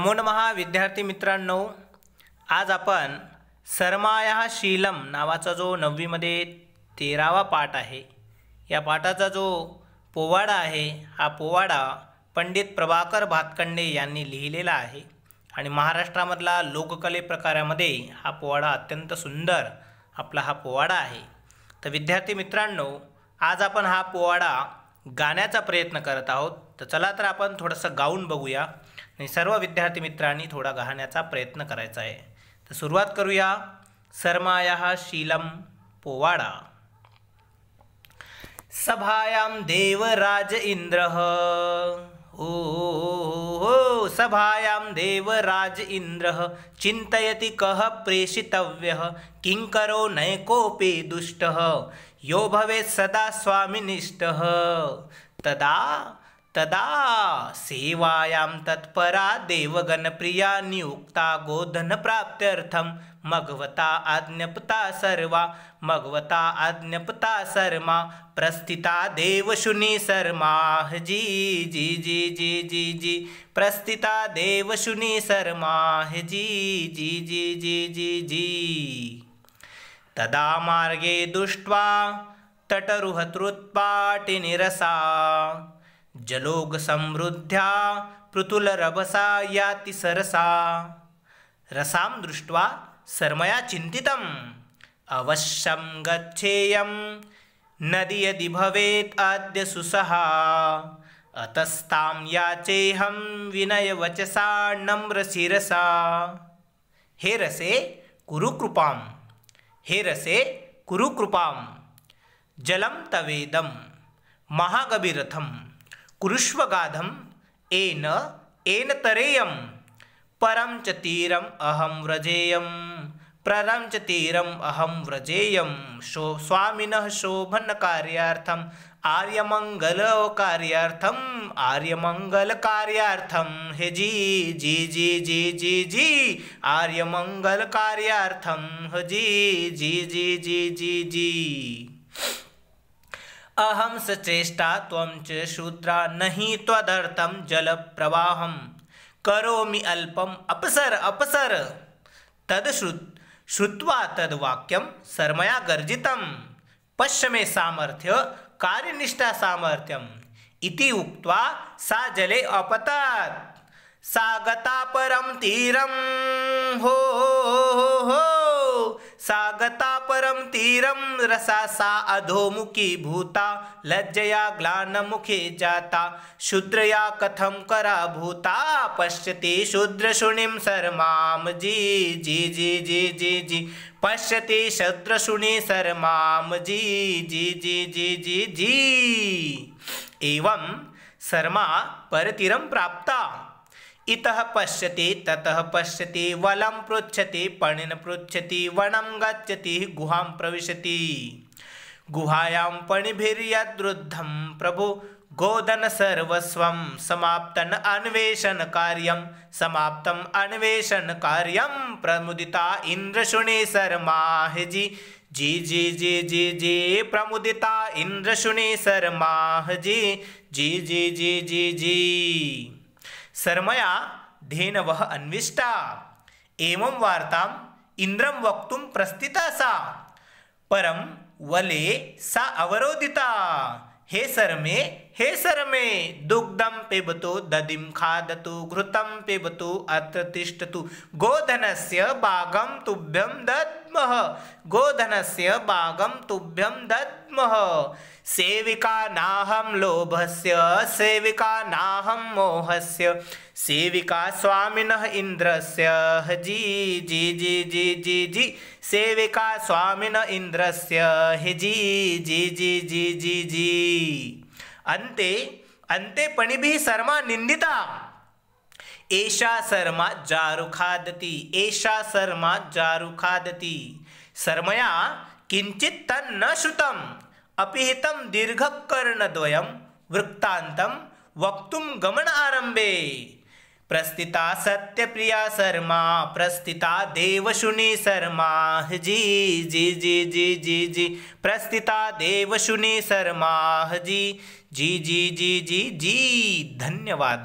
नमो नमः विद्यार्थी मित्रांनो, आज आपण सरमाया शीलम नावाचा जो 9वी मध्ये 13वा पाठ आहे, या पाठाचा जो पोवाडा आहे, हा पोवाडा पंडित प्रभाकर भातखंडे यांनी लिहिलेला आहे आणि महाराष्ट्रामधला लोककले प्रकारामध्ये हा पोवाडा अत्यंत सुंदर आपला हा पोवाडा आहे। तर विद्यार्थी मित्रांनो, आज आपण हा पोवाडा गाण्याचा प्रयत्न करत आहोत। तर चला तर आपण थोडंसं गाऊन बघूया आणि सर्व विद्यार्थी मित्रांनी थोडा गाण्याचा प्रयत्न करायचा आहे। तर सुरुवात करूया। सरमाया शीलम पोवाडा। सभायां देवराज इंद्रः ओ सभायां देवराज इंद्रः चिन्तयति कः प्रेषितव्यः किंकरो नैकोऽपि दुष्टः यो भवेत् सदा स्वामिनिष्ठः तदा तदा सेवायां तत्परा देवगणप्रिया नियुक्ता गोधन प्राप्त्यर्थं मघवता आज्ञप्ता सर्मा प्रस्थिता देवशुनि शर्मा जी जी जी जी जी जी प्रस्थिता देवशुनि शर्मा जी जी जी जी जी जी तदा मार्गे दृष्ट्वा तटरुहतृत्पाटिनिरसा जलोग समृद्ध्या पृथुलरभसा याति सरसा रसां दृष्ट्वा शर्मया चिन्तितम् अवश्यं गच्छेयं नदी यदि भवेत् अद्य सुसहा अतस्तां याचेऽहं विनयवचसा नम्रशिरसा हे रसे कुरु कृपां जलं तवेदं महागभीरथं कुरुष्व गाधं येन तरेयं परं च तीरम् अहं व्रजेयं स्वामिनः शोभनकार्यार्थं आर्यमंगलकार्यार्थं हे जी जी जी जी जी जी आर्यमंगलकार्यार्थं हे जी जी जी जी जी जी अहं सचेष्टा त्वं च शूद्रा नहि त्वदर्थं जलप्रवाहं करोमि अल्पम् अपसर श्रुत्वा तद्वाक्यं शर्मया गर्जितं पश्य मे सामर्थ्य कार्यनिष्ठा सामर्थ्यम् इति उक्त्वा सा जले अपतत् सा गता परं तीरं हो सा गता परं तीरं रसा सा अधोमुखी भूता लज्जया ग्लानमुखे जाता शूद्रया कथं कराभूता पश्यति शूद्रशुनिं शर्मां जी जी जी जी जी जी पश्यति शूद्रशुनि शर्मां जी जी जी जी जी जी एवं शर्मा परतीरं प्राप्ता इतः पश्यति ततः पश्यति वलं पृच्छति पणिन् पृच्छति वनं गच्छति गुहां प्रविशति गुहायां पणिभिर्यद्रुद्धं प्रभु गोदन सर्वस्वं समाप्तम् अन्वेषण कार्यं प्रमुदिता इंद्रशुनि शर्मा हे जी जी जी जी जी जी प्रमुदिता इंद्रशुनि शर्मा जी जी जी जी जी जी शर्मया धेनवः अन्विष्टा एवं वार्ताम् इंद्रं वक्तुं प्रस्थिता सा परं वले सा अवरोधिता हे शर्मे दुग्धं पिबतु दधिं खादतु घृतं पिबतु अत्र तिष्ठतु गोधनस्य भागं तुभ्यं दद्मः सेविका नाहं लोभस्य सेविका नाहं मोहस्य सेविका स्वामिनः इन्द्रस्य जी जी जी जी जी जी सेविका स्वामिनः इन्द्रस्य हे जी जी जी जी जी जी अन्ते पणिभिः शर्मा निन्दिता एषा शर्मा जारु खादति शर्मया किंचित् तन्न श्रुतम् अपिहितं दीर्घकर्णद्वयं वृत्तान्तं वक्तुं गमन आरम्भे प्रस्थिता सत्यप्रिया शर्मा प्रस्थिता देवशुनि शर्मा जी जी जी जी जी जी प्रस्थिता देवशुनि शर्मा जी जी जी जी जी जी धन्यवाद।